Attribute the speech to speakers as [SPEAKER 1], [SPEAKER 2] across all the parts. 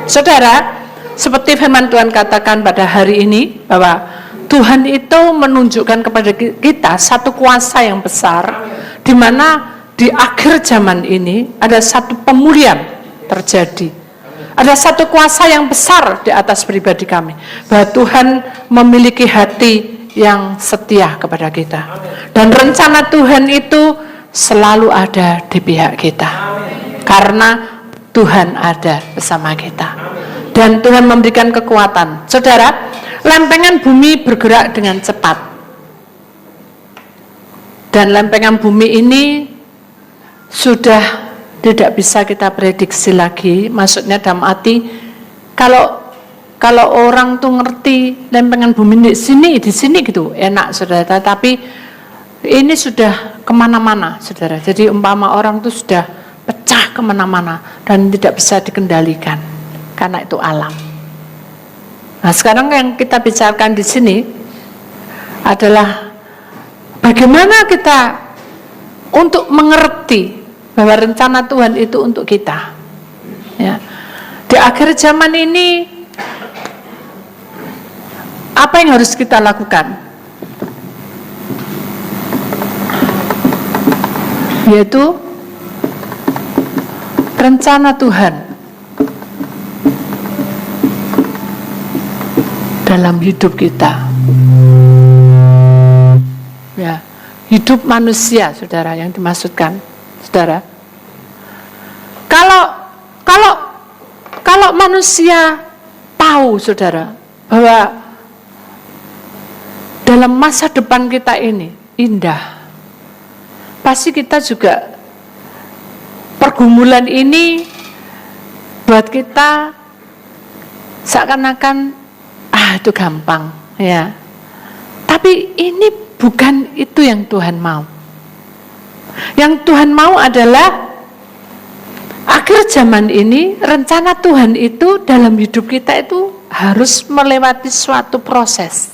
[SPEAKER 1] Saudara, seperti firman Tuhan katakan pada hari ini, bahwa Tuhan itu menunjukkan kepada kita satu kuasa yang besar, di mana di akhir zaman ini ada satu pemulihan terjadi. Ada satu kuasa yang besar di atas pribadi kami, bahwa Tuhan memiliki hati yang setia kepada kita. Dan rencana Tuhan itu selalu ada di pihak kita. Karena Tuhan ada bersama kita. Dan Tuhan memberikan kekuatan. Saudara, lempengan bumi bergerak dengan cepat. Dan lempengan bumi ini sudah tidak bisa kita prediksi lagi. Maksudnya dalam arti, kalau orang tuh ngerti lempengan bumi di sini gitu, enak saudara. Tapi ini sudah kemana-mana saudara. Jadi umpama orang tuh sudah pecah kemana-mana dan tidak bisa dikendalikan karena itu alam. Nah sekarang yang kita bicarakan di sini adalah bagaimana kita untuk mengerti bahwa rencana Tuhan itu untuk kita. Ya. Di akhir zaman ini apa yang harus kita lakukan? Yaitu rencana Tuhan dalam hidup kita. Ya, hidup manusia, saudara, yang dimaksudkan, saudara. Kalau manusia tahu, saudara, bahwa dalam masa depan kita ini indah, pasti kita juga pergumulan ini buat kita seakan-akan itu gampang, ya. Tapi ini bukan itu yang Tuhan mau. Yang Tuhan mau adalah akhir zaman ini rencana Tuhan itu dalam hidup kita itu harus melewati suatu proses.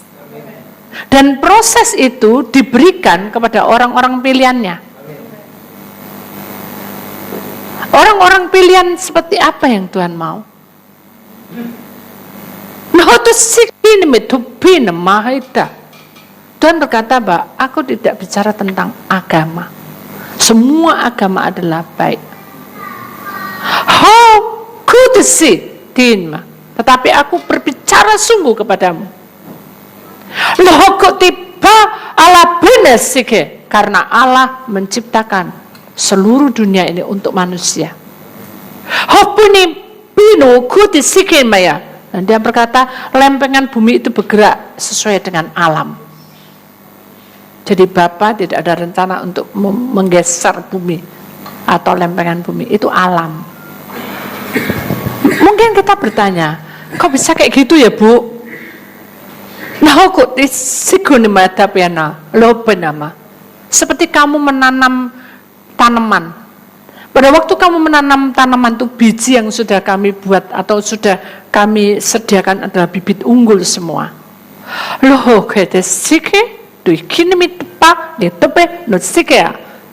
[SPEAKER 1] Dan proses itu diberikan kepada orang-orang pilihannya. Orang-orang pilihan seperti apa yang Tuhan mau? Tuhan berkata bahwa aku tidak bicara tentang agama. Semua agama adalah baik. Tetapi aku berbicara sungguh kepadamu. Karena Allah menciptakan seluruh dunia ini untuk manusia. Dan dia berkata, lempengan bumi itu bergerak sesuai dengan alam. Jadi Bapa tidak ada rencana untuk menggeser bumi atau lempengan bumi, itu alam. Mungkin kita bertanya, kok bisa kayak gitu ya Bu? Seperti kamu menanam tanaman. Pada waktu kamu menanam tanaman itu, biji yang sudah kami buat atau sudah kami sediakan adalah bibit unggul semua.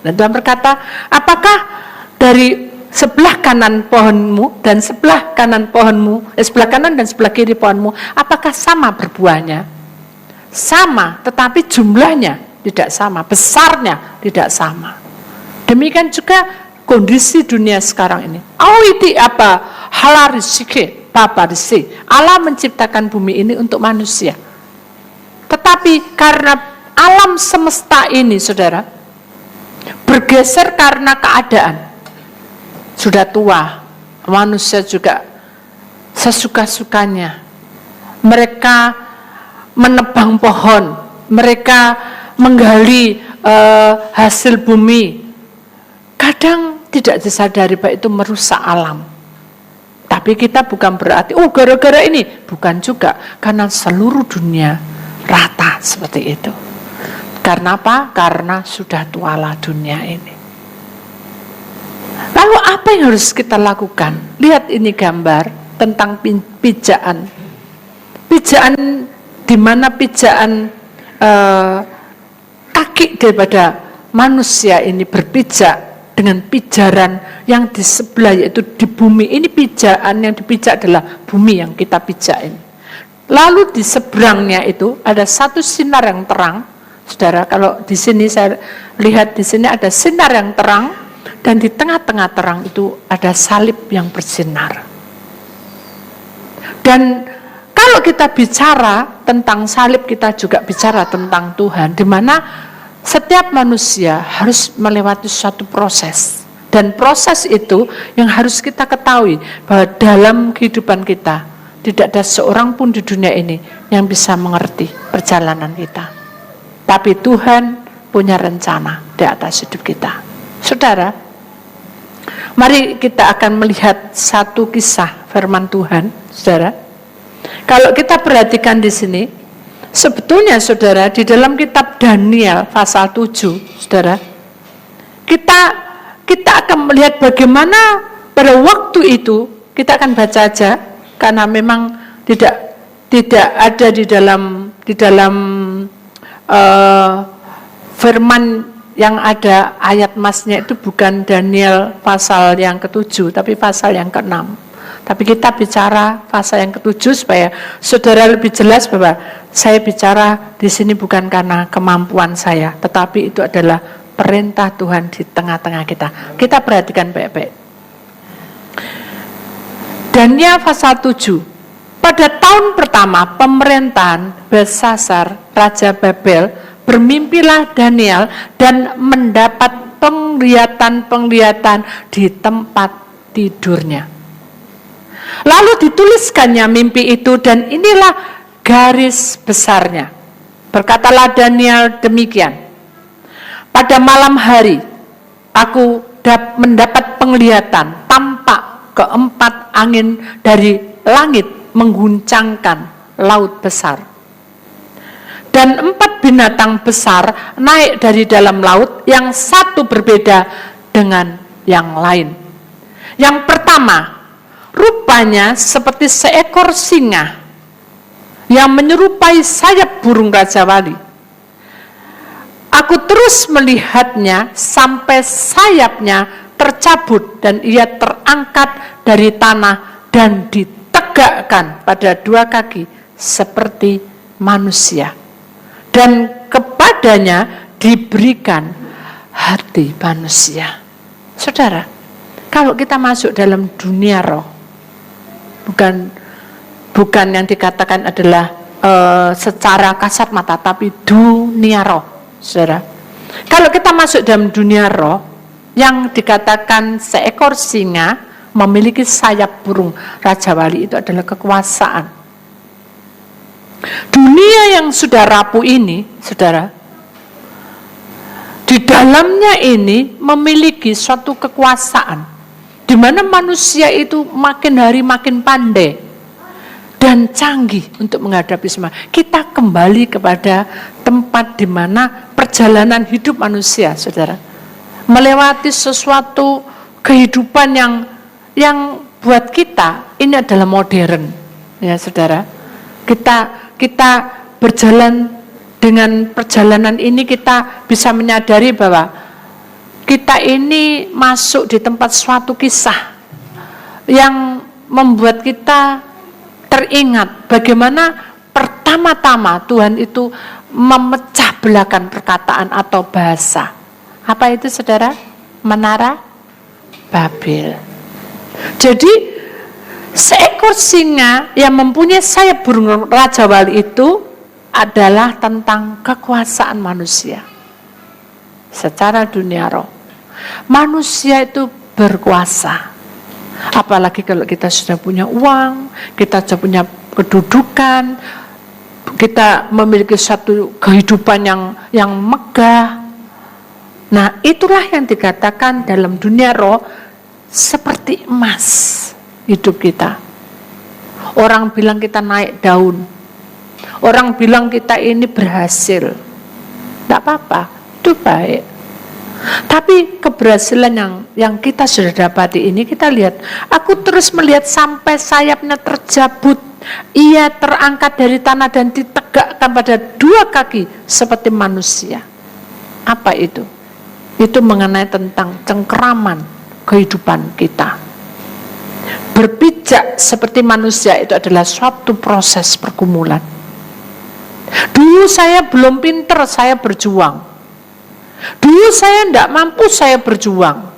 [SPEAKER 1] Dan Tuhan berkata, apakah dari sebelah kanan pohonmu dan sebelah kanan pohonmu, sebelah kanan dan sebelah kiri pohonmu, apakah sama berbuahnya? Sama, tetapi jumlahnya tidak sama, besarnya tidak sama. Demikian juga kondisi dunia sekarang ini. Awiti apa? Halarisike, paparisi. Allah menciptakan bumi ini untuk manusia. Tetapi karena alam semesta ini, saudara, bergeser karena keadaan. Sudah tua, manusia juga sesuka-sukanya. Mereka menebang pohon, mereka menggali hasil bumi. Kadang tidak disadari bahwa itu merusak alam. Tapi kita bukan berarti, gara-gara ini. Bukan juga, karena seluruh dunia rata seperti itu. Karena apa? Karena sudah tualah dunia ini. Lalu apa yang harus kita lakukan? Lihat ini gambar tentang pijaan. Pijaan, di mana pijaan kaki daripada manusia ini berpijak dengan pijaran yang di sebelah, yaitu di bumi. Ini pijakan yang dipijak adalah bumi yang kita pijak ini. Lalu di seberangnya itu ada satu sinar yang terang. Saudara, kalau di sini saya lihat di sini ada sinar yang terang, dan di tengah-tengah terang itu ada salib yang bersinar. Dan kalau kita bicara tentang salib, kita juga bicara tentang Tuhan, di mana setiap manusia harus melewati suatu proses. Dan proses itu yang harus kita ketahui, bahwa dalam kehidupan kita tidak ada seorang pun di dunia ini yang bisa mengerti perjalanan kita. Tapi Tuhan punya rencana di atas hidup kita. Saudara, mari kita akan melihat satu kisah firman Tuhan, saudara. Kalau kita perhatikan di sini, sebetulnya saudara, di dalam kitab Daniel pasal 7, saudara, kita akan melihat bagaimana pada waktu itu, kita akan baca aja, karena memang tidak ada di dalam firman yang ada ayat masnya itu bukan Daniel pasal yang ke-7, tapi pasal yang ke-6. Tapi kita bicara pasal yang ke-7 supaya saudara lebih jelas bahwa saya bicara di sini bukan karena kemampuan saya, tetapi itu adalah perintah Tuhan di tengah-tengah kita. Kita perhatikan baik-baik. Daniel pasal 7. Pada tahun pertama pemerintahan Belsasar, Raja Babel, bermimpilah Daniel dan mendapat penglihatan-penglihatan di tempat tidurnya. Lalu dituliskannya mimpi itu, dan inilah garis besarnya. Berkatalah Daniel demikian, pada malam hari aku mendapat penglihatan, tampak keempat angin dari langit mengguncangkan laut besar. Dan 4 binatang besar naik dari dalam laut, yang satu berbeda dengan yang lain. Yang pertama, rupanya seperti seekor singa yang menyerupai sayap burung Raja Wali. Aku terus melihatnya sampai sayapnya tercabut dan ia terangkat dari tanah dan ditegakkan pada 2 kaki seperti manusia. Dan kepadanya diberikan hati manusia. Saudara, kalau kita masuk dalam dunia roh, bukan yang dikatakan adalah secara kasat mata, tapi dunia roh, saudara. Kalau kita masuk dalam dunia roh, yang dikatakan seekor singa memiliki sayap burung Raja Wali, itu adalah kekuasaan. Dunia yang sudah rapuh ini, saudara, di dalamnya ini memiliki suatu kekuasaan, di mana manusia itu makin hari makin pandai dan canggih untuk menghadapi semua. Kita kembali kepada tempat di mana perjalanan hidup manusia, saudara, melewati sesuatu kehidupan yang buat kita ini adalah modern, ya saudara. Kita berjalan dengan perjalanan ini, kita bisa menyadari bahwa kita ini masuk di tempat suatu kisah yang membuat kita teringat bagaimana pertama-tama Tuhan itu memecah belahkan perkataan atau bahasa. Apa itu, saudara? Menara Babel. Jadi seekor singa yang mempunyai sayap burung Raja Wali itu adalah tentang kekuasaan manusia secara dunia roh. Manusia itu berkuasa, apalagi kalau kita sudah punya uang, kita sudah punya kedudukan, kita memiliki satu kehidupan yang megah. Nah, itulah yang dikatakan dalam dunia roh seperti emas hidup kita. Orang bilang kita naik daun, orang bilang kita ini berhasil, tidak apa-apa, itu baik. Tapi keberhasilan yang kita sudah dapati ini, kita lihat, aku terus melihat sampai sayapnya tercabut, ia terangkat dari tanah dan ditegakkan pada 2 kaki seperti manusia. Apa itu? Itu mengenai tentang cengkeraman kehidupan kita. Berpijak seperti manusia itu adalah suatu proses pergumulan. Dulu saya belum pinter, saya berjuang. Dulu saya tidak mampu, saya berjuang.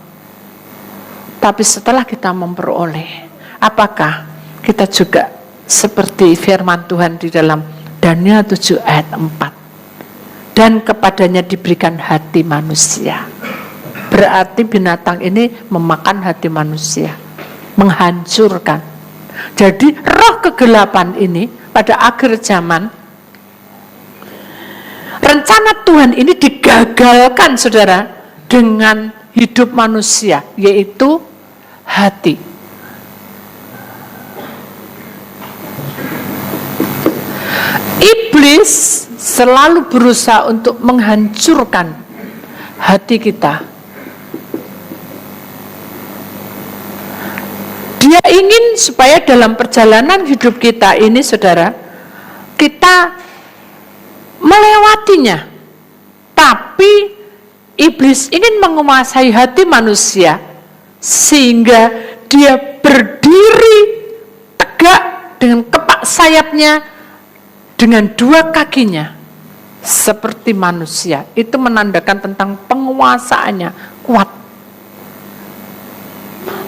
[SPEAKER 1] Tapi setelah kita memperoleh, apakah kita juga seperti firman Tuhan di dalam Daniel 7 ayat 4. Dan kepadanya diberikan hati manusia. Berarti binatang ini memakan hati manusia, menghancurkan. Jadi roh kegelapan ini pada akhir zaman, rencana Tuhan ini digagalkan, saudara, dengan hidup manusia, yaitu hati. Iblis selalu berusaha untuk menghancurkan hati kita. Dia ingin supaya dalam perjalanan hidup kita ini, saudara, kita melewatinya. Tapi iblis ingin menguasai hati manusia sehingga dia berdiri tegak dengan kepak sayapnya, dengan dua kakinya seperti manusia. Itu menandakan tentang penguasaannya kuat.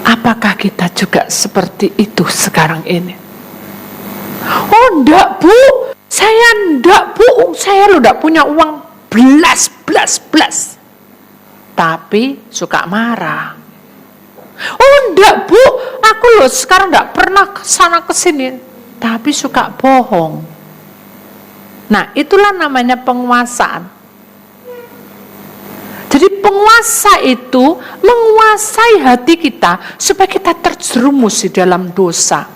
[SPEAKER 1] Apakah kita juga seperti itu sekarang ini? Oh enggak bu, saya enggak bu, saya lo enggak punya uang belas. Tapi suka marah. Oh enggak bu, aku loh sekarang enggak pernah kesana kesini, tapi suka bohong. Nah itulah namanya penguasaan. Jadi penguasa itu menguasai hati kita supaya kita terjerumus di dalam dosa.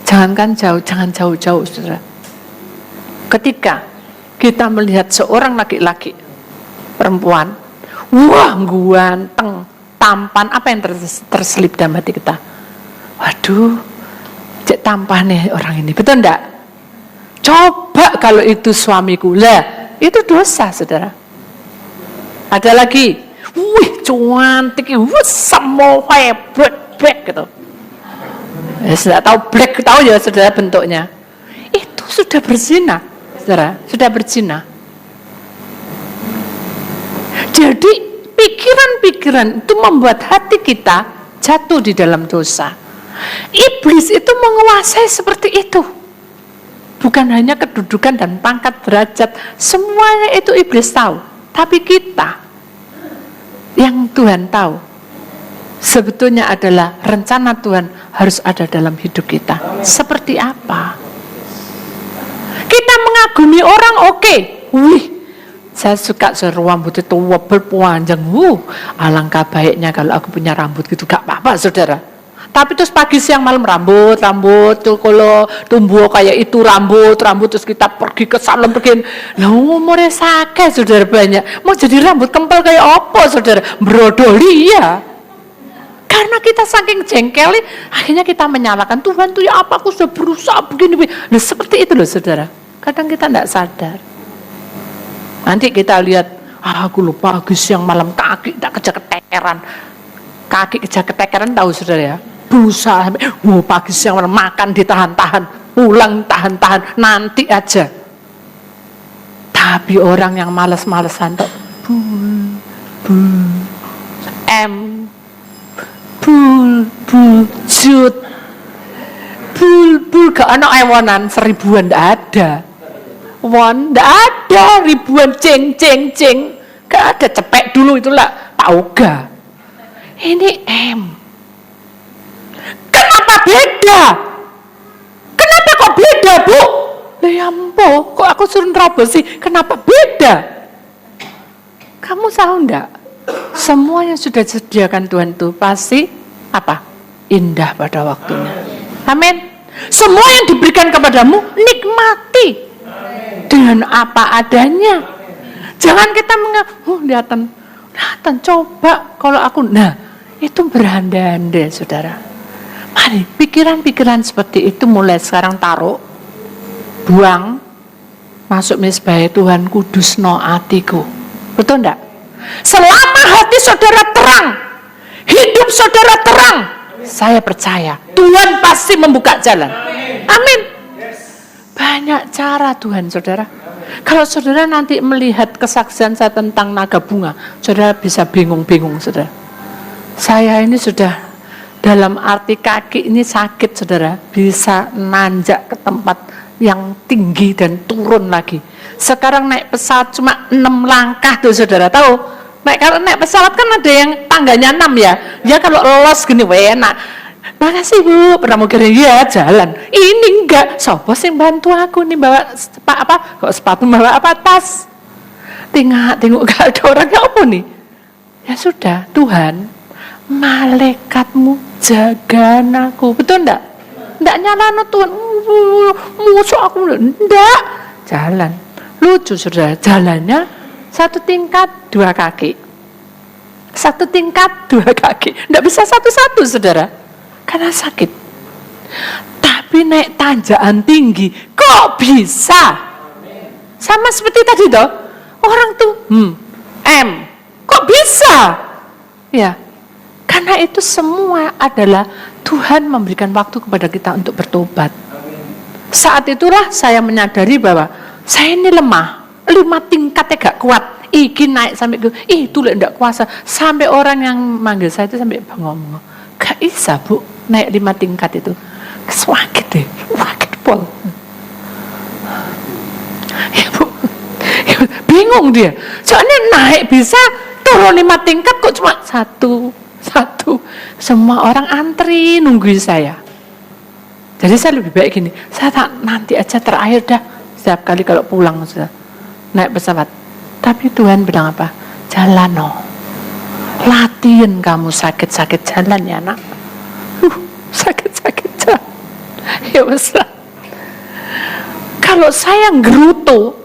[SPEAKER 1] Jangan jauh-jauh, saudara. Ketika kita melihat seorang laki-laki, perempuan, wah ganteng, tampan, apa yang terselip dalam hati kita? Waduh, cek tampan nih orang ini, betul enggak? Coba kalau itu suamiku, lah itu dosa, saudara. Ada lagi, wih cantik, wih semua black gitu. Ya, sudah tahu black, tahu ya saudara bentuknya. Itu sudah berzina, saudara, sudah berzina. Jadi pikiran-pikiran itu membuat hati kita jatuh di dalam dosa. Iblis itu menguasai seperti itu. Bukan hanya kedudukan dan pangkat derajat, semuanya itu iblis tahu. Tapi kita, yang Tuhan tahu, sebetulnya adalah rencana Tuhan harus ada dalam hidup kita. Seperti apa? Kita mengagumi orang, oke. Wih, saya suka rambut itu wobel panjang. Alangkah baiknya kalau aku punya rambut gitu, gak apa-apa, saudara. Tapi terus pagi siang malam rambut tuh kalau tumbuh kayak itu rambut terus kita pergi ke salon pergi. Lah umurnya sakit, saudara, banyak. Mau jadi rambut kempel kayak apa, saudara? Brodoli ya. Karena kita saking jengkeli, akhirnya kita menyalahkan Tuhan tuh ya apa, aku sudah berusaha begini. Nah seperti itu loh, saudara. Kadang kita tidak sadar. Nanti kita lihat, aku lupa pagi siang malam kaki tak kejar-keteran. Kaki kejar-keteran, tahu saudara ya? Berusaha, pagi siang malam makan ditahan-tahan, pulang tahan-tahan, nanti aja. Tapi orang yang malas-malasan tuh, jut, bul gak ada ewonan seribuan, ndak ada. Ndak ada ribuan ceng, gak ada. Cepek dulu itulah tauga. Ini Kenapa beda? Kenapa kok beda, Bu? Lah ya ampun, kok aku suruh nerobos sih? Kenapa beda? Kamu tahu enggak? Semua yang sudah disediakan Tuhan itu pasti apa? Indah pada waktunya. Amin. Semua yang diberikan kepadamu nikmati dengan apa adanya. Jangan kita lihatan coba kalau aku. Nah, itu berandai-andai, saudara. Mari pikiran-pikiran seperti itu mulai sekarang taruh, buang, masuk mezbah Tuhan, kudusno atiku. Betul enggak? Selama hati saudara terang, hidup saudara terang, saya percaya Tuhan pasti membuka jalan. Amin. Banyak cara Tuhan, saudara. Kalau saudara nanti melihat kesaksian saya tentang naga bunga, saudara bisa bingung-bingung, saudara. Saya ini sudah dalam arti kaki ini sakit, saudara. Bisa nanjak ke tempat yang tinggi dan turun lagi. Sekarang naik pesawat cuma 6 langkah tuh, saudara. Tahu? Kalau naik pesawat kan ada yang tangganya 6 ya. Ya kalau lolos gini, enak. Makasih Bu, pramugari ya jalan. Ini enggak, sopo sing bantu aku nih bawa kok sepatu bawa apa tas. Tengok gak ada orangnya apa nih. Ya sudah, Tuhan, malaikatmu jaga aku. Betul enggak? Enggak nyalano Tuhan. Musuh aku enggak. Jalan. Lucu saudara, jalannya 1 tingkat 2 kaki. 1 tingkat 2 kaki. Enggak bisa satu-satu saudara. Karena sakit. Tapi naik tanjakan tinggi kok bisa? Sama seperti tadi toh. Orang tuh kok bisa? Ya. Karena itu semua adalah Tuhan memberikan waktu kepada kita untuk bertobat. Saat itulah saya menyadari bahwa saya ini lemah. 5 tingkatnya gak kuat. Iki naik sampai ke itu enggak kuasa. Sampai orang yang manggil saya itu sampai ngomong, gak bisa Bu naik 5 tingkat itu. Sakit deh, sakit pol. Ya Bu, bingung dia. Soalnya naik bisa, turun 5 tingkat kok cuma satu. Semua orang antri nungguin saya. Jadi saya lebih baik gini, saya tak nanti aja terakhir dah. Setiap kali kalau pulang sudah naik pesawat. Tapi Tuhan bilang apa? Jalan no. Latihan kamu sakit-sakit jalan ya nak. Sakit-sakit jalan. Ya besar. Kalau saya ngerutu,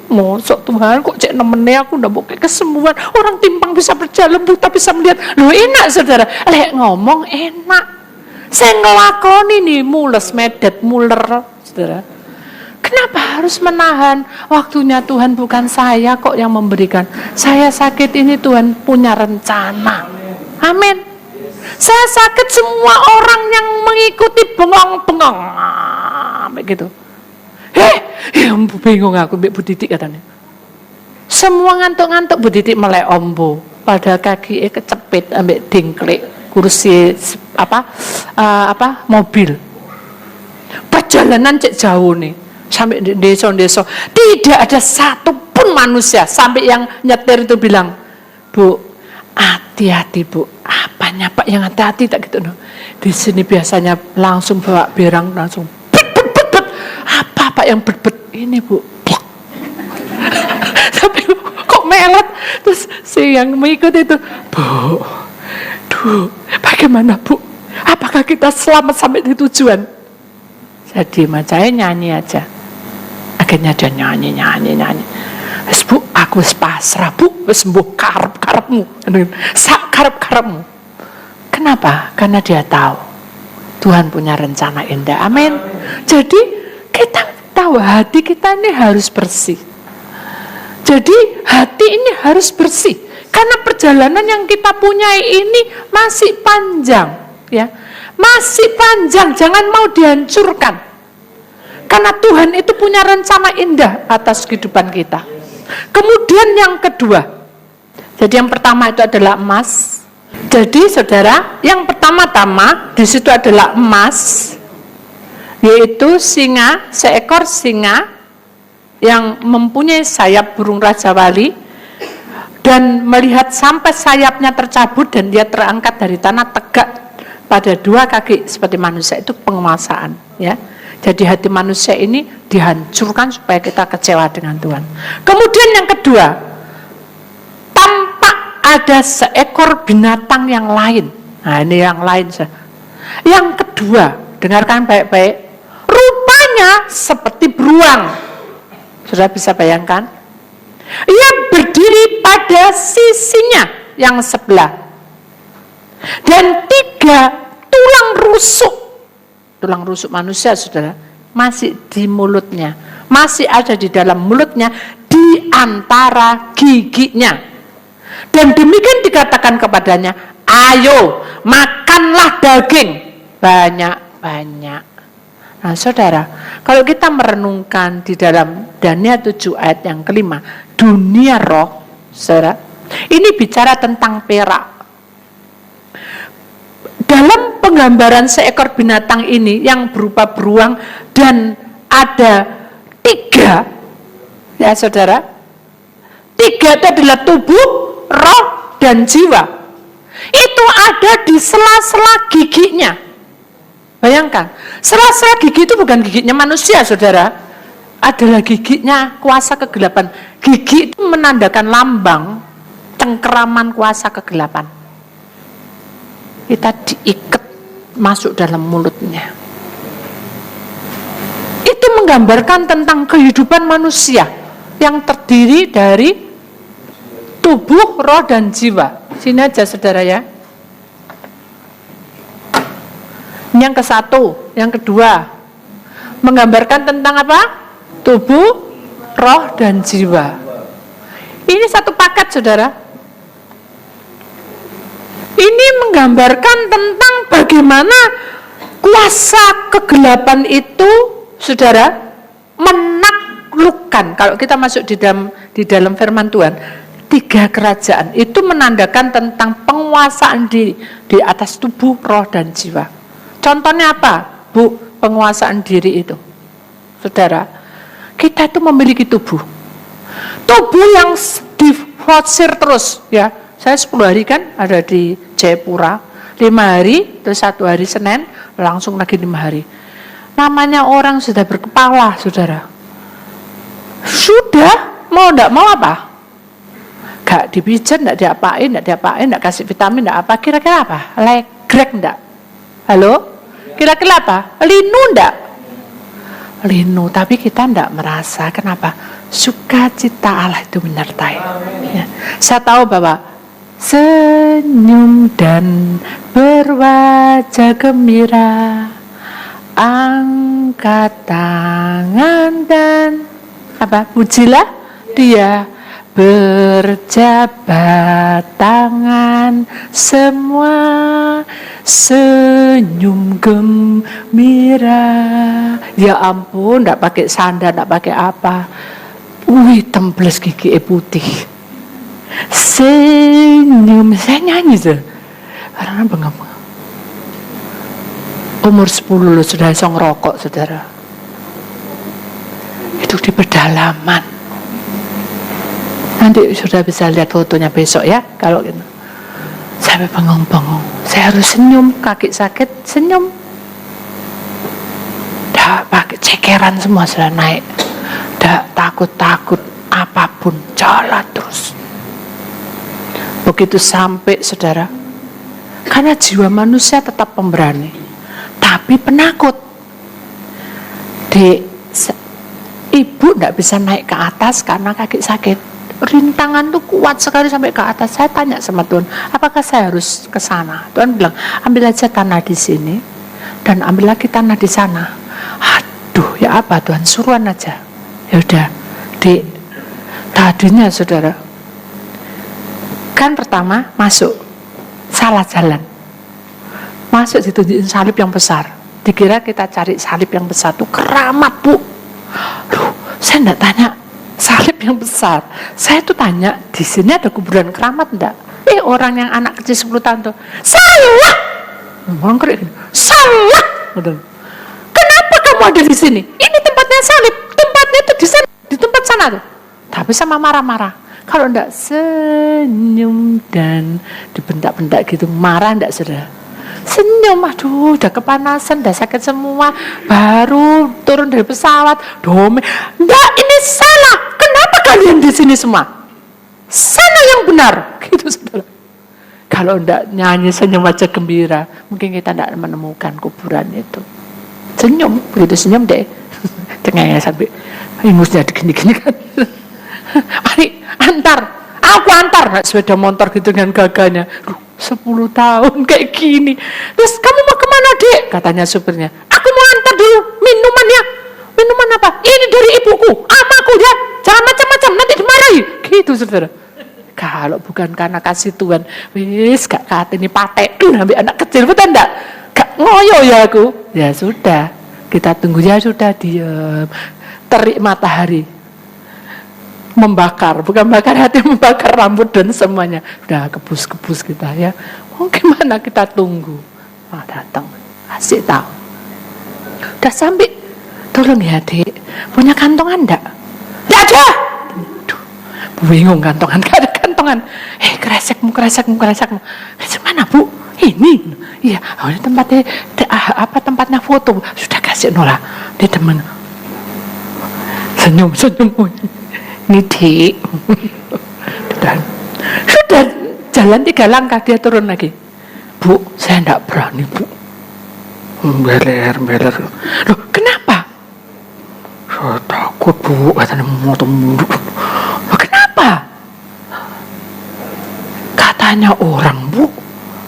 [SPEAKER 1] mosok Tuhan kok cek nemennya aku udah bokeh kesembuhan. Orang timpang bisa berjalan, buta bisa melihat. Loh enak saudara. Lek ngomong enak. Saya ngelakoni nih mules medet muler saudara. Kenapa harus menahan? Waktunya Tuhan bukan saya kok yang memberikan. Saya sakit ini Tuhan punya rencana. Amin. Saya sakit semua orang yang mengikuti bengong-bengong. Begitu. Bingung aku Mbak Bu Titik katanya. Semua ngantuk-ngantuk Bu Titik melek ombo. Pada kaki kecepit ambek dingklik kursi mobil. Perjalanan cek jauh nih. Sampai di desa-desa tidak ada satupun manusia sampai yang nyetir itu bilang, Bu, hati-hati Bu, apanya Pak yang hati-hati tak gitu no. Di sini biasanya langsung bawa berang langsung bet. Apa Pak yang bet ini Bu? Tapi kok melet terus si yang mengikuti itu, Bu, bagaimana Bu? Apakah kita selamat sampai di tujuan? Saya diam aja, nyanyi aja. Akhirnya dia nyanyi. Bu, aku pasrah Bu, sembuh karep-karepmu. Sak karep-karepmu. Kenapa? Karena dia tahu Tuhan punya rencana indah. Amin. Jadi kita tahu hati kita ini harus bersih. Jadi hati ini harus bersih. Karena perjalanan yang kita punya ini masih panjang, ya. Masih panjang, jangan mau dihancurkan. Karena Tuhan itu punya rencana indah atas kehidupan kita. Kemudian yang kedua, jadi yang pertama itu adalah emas. Jadi saudara, yang pertama-tama di situ adalah emas, yaitu singa, seekor singa yang mempunyai sayap burung Raja Wali dan melihat sampai sayapnya tercabut dan dia terangkat dari tanah tegak pada 2 kaki seperti manusia. Itu penguasaan, ya. Jadi hati manusia ini dihancurkan supaya kita kecewa dengan Tuhan. Kemudian yang kedua, tampak ada seekor binatang yang lain. Nah ini yang lain. Yang kedua, dengarkan baik-baik. Rupanya seperti beruang. Sudah bisa bayangkan? Ia berdiri pada sisinya yang sebelah. Dan 3 tulang rusuk manusia saudara masih di mulutnya, masih ada di dalam mulutnya di antara giginya. Dan demikian dikatakan kepadanya, ayo makanlah daging banyak-banyak. Nah saudara, kalau kita merenungkan di dalam Daniel 7 ayat yang kelima, dunia roh, saudara, ini bicara tentang perak. Dalam penggambaran seekor binatang ini yang berupa beruang dan ada 3, ya saudara, 3 itu adalah tubuh, roh, dan jiwa. Itu ada di sela-sela giginya. Bayangkan, sela-sela gigi itu bukan giginya manusia, saudara. Adalah giginya kuasa kegelapan. Gigi itu menandakan lambang cengkeraman kuasa kegelapan. Kita diikat masuk dalam mulutnya. Itu menggambarkan tentang kehidupan manusia yang terdiri dari tubuh, roh, dan jiwa. Sini aja saudara ya. Ini yang ke-1, yang kedua, menggambarkan tentang apa? Tubuh, roh, dan jiwa. Ini satu paket saudara. Ini menggambarkan tentang bagaimana kuasa kegelapan itu, saudara, menaklukkan. Kalau kita masuk di dalam firman Tuhan, 3 kerajaan itu menandakan tentang penguasaan diri di atas tubuh, roh, dan jiwa. Contohnya apa, Bu, penguasaan diri itu? Saudara, kita itu memiliki tubuh. Tubuh yang diforsir terus, ya. Saya 10 hari kan ada di Jayapura, 5 hari, terus 1 hari Senin, langsung lagi 5 hari. Namanya orang sudah berkepala, saudara. Sudah, mau enggak mau apa? Gak dipijat, enggak diapain, enggak kasih vitamin, enggak apa, kira-kira apa? Legrek enggak? Halo? Kira-kira apa? Linu enggak? Linu, tapi kita enggak merasa. Kenapa? Sukacita Allah itu menyertai. Ya. Saya tahu bahwa senyum dan berwajah gembira, angkat tangan dan apa? Pujilah Dia, berjabat tangan, semua senyum gembira. Ya ampun, enggak pakai sandal, enggak pakai apa. Wih, tembles gigi putih. Senyum, saya nyanyi tuh. Karena bengap. Umur 10 loh sudah bisa ngerokok, saudara. Itu di pedalaman. Nanti sudah bisa lihat fotonya besok ya, kalau gitu. Sampai bengong-bengong. Saya harus senyum, kaki sakit, senyum. Dah pakai cekeran semua sudah naik. Dah takut-takut apapun, jalan terus. Begitu sampai, saudara, karena jiwa manusia tetap pemberani, tapi penakut. Ibu tidak bisa naik ke atas karena kaki sakit. Rintangan tuh kuat sekali sampai ke atas. Saya tanya sama Tuhan, apakah saya harus ke sana? Tuhan bilang, ambil aja tanah di sini dan ambil lagi tanah di sana. Aduh, ya apa Tuhan, suruhan aja. Ya udah, tadinya saudara, kan pertama masuk salah jalan, masuk ditunjukin salib yang besar. Dikira kita cari salib yang besar tuh keramat, Bu. Loh, saya enggak tanya salib yang besar. Saya tuh tanya, di sini ada kuburan keramat enggak? Orang yang anak kecil 10 tahun tuh, salah. Salah. Kenapa kamu ada di sini? Ini tempatnya salib. Tempatnya itu di sana, di tempat sana tuh. Tapi sama marah-marah. Kalau enggak senyum dan dibentak-bentak gitu, marah enggak saudara? Senyum, aduh udah kepanasan, udah sakit semua, baru turun dari pesawat, dome. Enggak, ini salah. Kenapa kalian di sini semua? Sana yang benar, gitu saudara. Kalau enggak nyanyi senyum aja gembira, mungkin kita enggak menemukan kuburan itu. Senyum, begitu senyum deh, tengahnya sampai ingusnya digini-gini kan. Mari antar, aku antar, naik sepeda motor gitu dengan gagahnya. 10 tahun kayak gini. Terus kamu mau kemana dek? Katanya supirnya. Aku mau antar dulu minuman ya. Minuman apa? Ini dari ibuku, amaku ya. Jangan macam-macam, nanti dimarahi. Gitu saudara. Kalau bukan karena kasih Tuhan, wis gak kateni patek ambil anak kecil, betul enggak? Gak ngoyo ya aku. Ya sudah, kita tunggu, ya sudah, diam. Terik matahari membakar, bukan bakar hati, membakar rambut dan semuanya. Udah kebus-kebus kita ya. Mau gimana, kita tunggu. Datang, kasih tahu. Udah sampai, tolong ya Dek, punya kantongan enggak? Enggak ada. Bingung, kantongan, gak ada kantongan. Kresekmu. Mana Bu? Ini. Iya, ini tempatnya, tempatnya foto. Sudah kasih Nola. Dia teman. Senyum. Ini Dik. Dan sudah jalan 3 langkah, dia turun lagi. Bu, saya enggak berani Bu. Beler. Loh, kenapa? Saya takut Bu, katanya mau temu. Kenapa? Katanya orang Bu,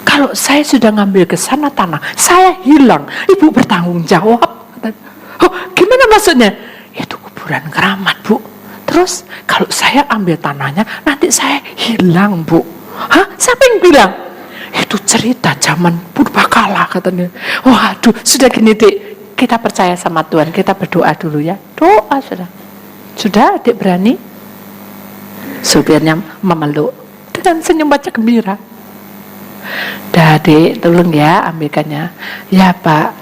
[SPEAKER 1] kalau saya sudah ngambil ke sana tanah, saya hilang, Ibu bertanggung jawab. Oh, gimana maksudnya? Itu kuburan keramat Bu. Terus kalau saya ambil tanahnya, nanti saya hilang Bu. Hah? Siapa yang bilang? Itu cerita zaman purbakala katanya. Waduh, sudah gini Dik, kita percaya sama Tuhan, kita berdoa dulu ya. Doa sudah Adik berani? Supirnya memeluk dengan senyum wajah gembira. Dah Dek, tolong ya ambilkannya. Ya Pak.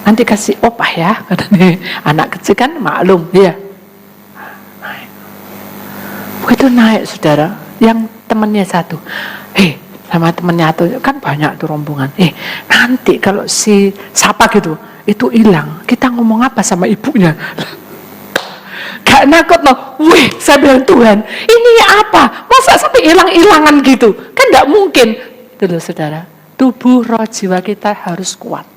[SPEAKER 1] Nanti kasih opah ya, katanya. Anak kecil kan maklum ya. Begitu naik saudara, yang temannya satu, sama temannya satu, kan banyak tuh rombongan. Nanti kalau si siapa gitu, itu hilang, kita ngomong apa sama ibunya? Gak nakut no. Wih, saya bilang Tuhan, ini apa? Masa sampai hilang-hilangan gitu? Kan gak mungkin. Itu loh saudara, tubuh roh jiwa kita harus kuat.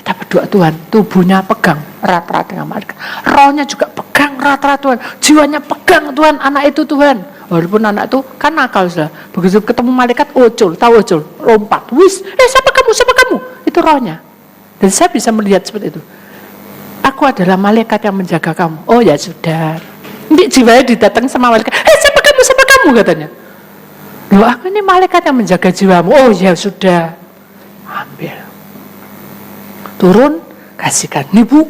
[SPEAKER 1] Kita berdoa Tuhan, tubuhnya pegang erat-erat dengan malaikat, rohnya juga pegang erat-erat Tuhan, jiwanya pegang Tuhan, anak itu Tuhan. Walaupun anak itu kan nakal sudah, begitu ketemu malaikat ucul, lompat, wis, siapa kamu? Itu rohnya. Dan saya bisa melihat seperti itu. Aku adalah malaikat yang menjaga kamu. Oh ya sudah. Nanti jiwanya didatang sama malaikat. Siapa kamu katanya. Loh, aku ini malaikat yang menjaga jiwamu. Oh ya sudah. Ambil. Turun, kasihkan. Nih Bu.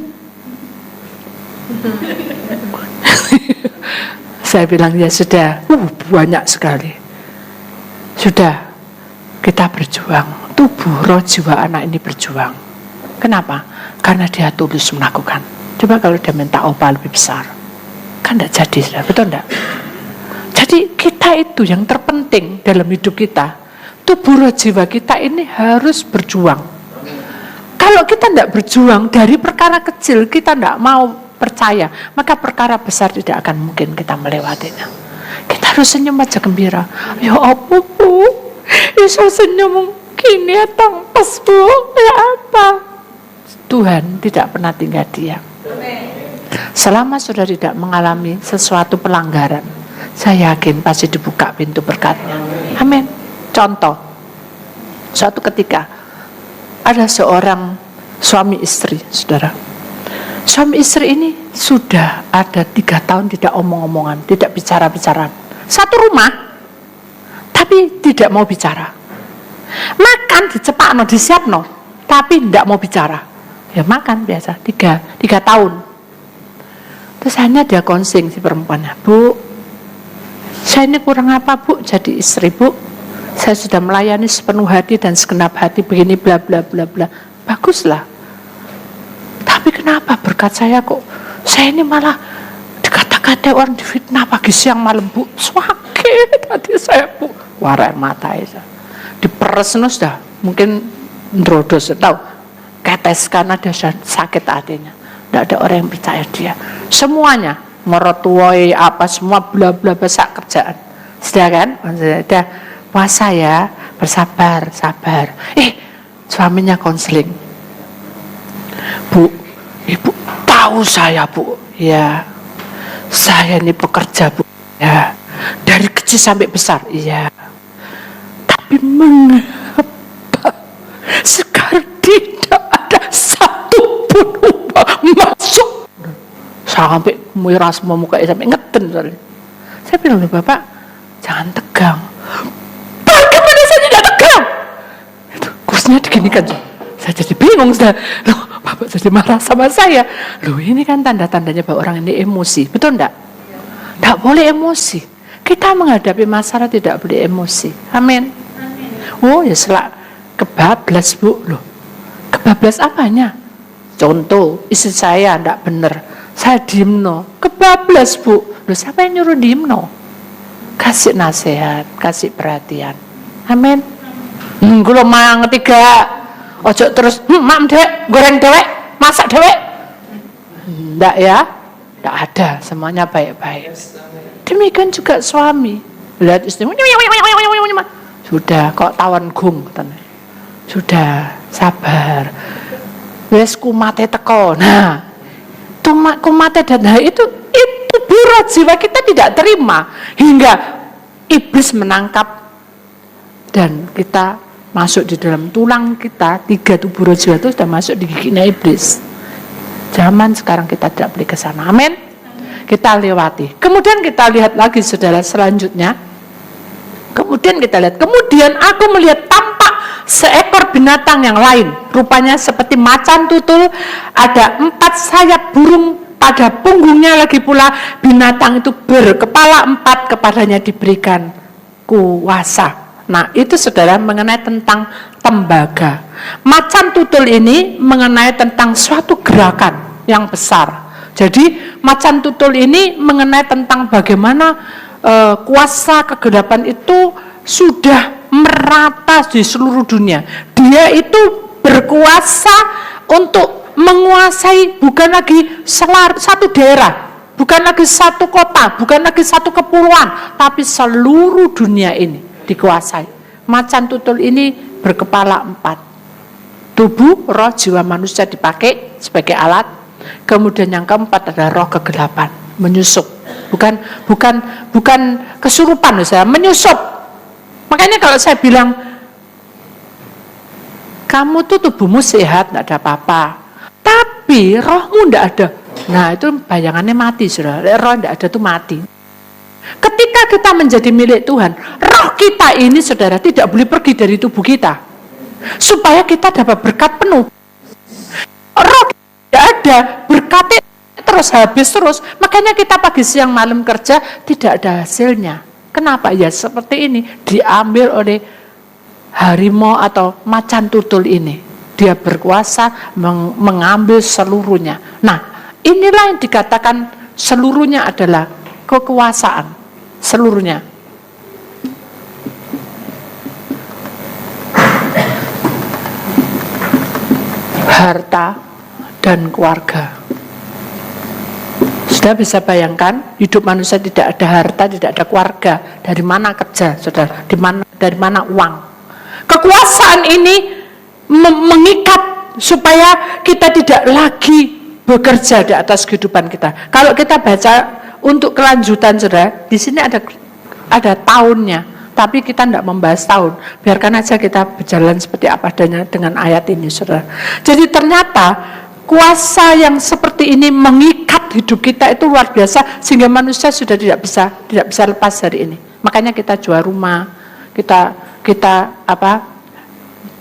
[SPEAKER 1] Saya bilang ya sudah. Banyak sekali. Sudah. Kita berjuang. Tubuh, roh, jiwa anak ini berjuang. Kenapa? Karena dia tulus melakukan. Coba kalau dia minta opah lebih besar, kan tidak jadi, sudah, betul tidak? Jadi kita itu yang terpenting dalam hidup kita. Tubuh roh jiwa kita ini harus berjuang. Kalau kita tidak berjuang dari perkara kecil, kita tidak mau percaya, maka perkara besar tidak akan mungkin kita melewatinya. Kita harus senyum aja gembira. Ya apa Bu? Bisa senyum gini ya tangpas Bu? Ya apa? Tuhan tidak pernah tinggal diam. Selama sudah tidak mengalami sesuatu pelanggaran, saya yakin pasti dibuka pintu berkatnya. Amin. Contoh, suatu ketika ada seorang suami istri, saudara. Suami istri ini sudah ada 3 tahun tidak omong-omongan, tidak bicara-bicaraan. Satu rumah, tapi tidak mau bicara. Makan dicepakno, disiapno, tapi tidak mau bicara. Ya makan biasa, 3 tahun. Terus hanya dia konsing si perempuannya, Bu, saya ini kurang apa Bu jadi istri Bu? Saya sudah melayani sepenuh hati dan segenap hati begini bla bla bla bla. Baguslah. Tapi kenapa berkat saya kok saya ini malah dikata-kata orang difitnah pagi siang malam Bu? Sakit hati saya Bu. Warai mata itu. Diperes sudah, mungkin ndrodos tahu. Ketes karena dia sakit hatinya. Tidak ada orang yang percaya dia. Semuanya merotuai apa semua bla bla besar kerjaan. Sudah kan? Sudah puasa ya, bersabar. Suaminya konseling. Bu, Ibu tahu saya Bu. Ya, saya ini pekerja Bu. Ya, dari kecil sampai besar. Iya. Tapi mengapa sekarang tidak ada satu pun upah masuk? Sampai miras mau mukanya sampai ngeten. Saya bilang, loh Bapak, jangan tegang. Bagaimana saya tidak tegang? Itu kursinya diginikan. Saya jadi bingung. Loh, Bapak jadi marah sama saya. Loh, ini kan tanda-tandanya bahwa orang ini emosi. Betul enggak? Tidak boleh emosi. Kita menghadapi masalah tidak boleh emosi. Amin. Oh ya selak kebablas Bu. Loh, kebablas apanya? Contoh, istri saya tidak benar. Saya diem no. Kebablas Bu. Loh, siapa yang nyuruh diem no? Kasih nasihat, kasih perhatian. Amin. Kalau mang ketiga, ojo terus, mak dewek, goreng dewek, masak dewek. Enggak ya, enggak ada, semuanya baik-baik. Demikian juga suami. Lihat istri, sudah kok tawan gung, sudah sabar. Wes kumate teko. Nah, kumate dan itu berat jiwa kita tidak terima hingga iblis menangkap dan kita masuk di dalam tulang kita. 3 tubuh jiwa itu sudah masuk di giginya iblis. Zaman sekarang kita tidak boleh ke sana. Amin. Kita lewati. Kemudian kita lihat lagi saudara selanjutnya. Kemudian aku melihat tampak seekor binatang yang lain. Rupanya seperti macan tutul, ada 4 sayap burung. Pada punggungnya lagi pula binatang itu berkepala 4, kepadanya diberikan kuasa. Nah itu saudara mengenai tentang tembaga. Macan tutul ini mengenai tentang suatu gerakan yang besar. Jadi macan tutul ini mengenai tentang bagaimana kuasa kegelapan itu sudah merata di seluruh dunia. Dia itu berkuasa untuk menguasai bukan lagi satu daerah, bukan lagi satu kota, bukan lagi satu kepulauan, tapi seluruh dunia ini dikuasai. Macan tutul ini berkepala 4. Tubuh, roh, jiwa manusia dipakai sebagai alat. Kemudian yang keempat adalah roh kegelapan, menyusup. Bukan kesurupan, saya menyusup. Makanya kalau saya bilang kamu tuh tubuhmu sehat, tidak ada apa-apa. Tapi rohmu tidak ada. Nah itu bayangannya mati saudara. Roh tidak ada itu mati. Ketika kita menjadi milik Tuhan, roh kita ini saudara tidak boleh pergi dari tubuh kita. Supaya kita dapat berkat penuh. Roh tidak ada, berkatnya terus habis terus. Makanya kita pagi siang malam kerja tidak ada hasilnya. Kenapa? Ya seperti ini, diambil oleh harimau atau macan tutul ini. Dia berkuasa mengambil seluruhnya. Nah, inilah yang dikatakan seluruhnya adalah kekuasaan. Seluruhnya. Harta dan keluarga. Sudah bisa bayangkan, hidup manusia tidak ada harta, tidak ada keluarga. Dari mana kerja, saudara? Dari mana uang? Kekuasaan ini mengikat supaya kita tidak lagi bekerja di atas kehidupan kita. Kalau kita baca untuk kelanjutan saudara, di sini ada tahunnya, tapi kita tidak membahas tahun. Biarkan aja kita berjalan seperti apa adanya dengan ayat ini saudara. Jadi ternyata kuasa yang seperti ini mengikat hidup kita itu luar biasa sehingga manusia sudah tidak bisa lepas dari ini. Makanya kita jual rumah, kita